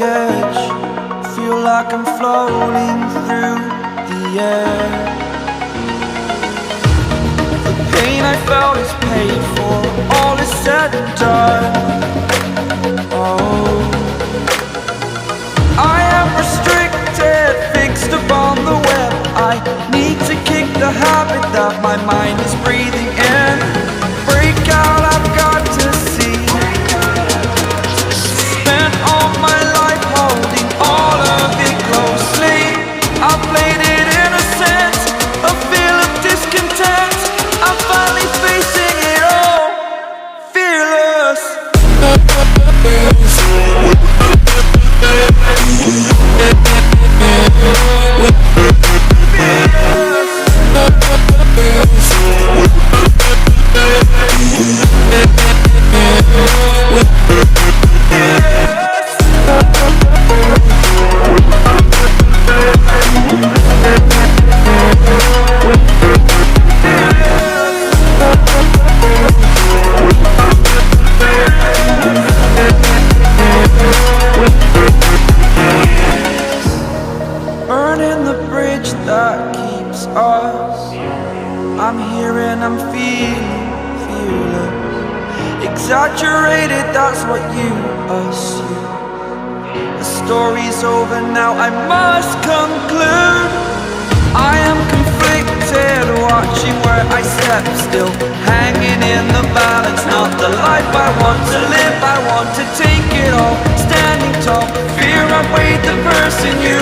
edge, feel like I'm floating through the air. The pain I felt is paid for, all is said and done. Oh, I am restricted, fixed upon the web. I need to kick the habit that my mind is breathing in. Break out, I've got to see. Spent all my life holding all of it closely. I played it innocent, a feel of discontent. I'm finally facing it all, fearless. Burning the bridge that keeps us. I'm here and I'm feeling fearless. Exaggerated, that's what you assume. The story's over now, I must conclude. I am conflicted, watching where I step still, hanging in the balance. Not the life I want to live, I want to take it all. Standing tall, fear I've weighed the person you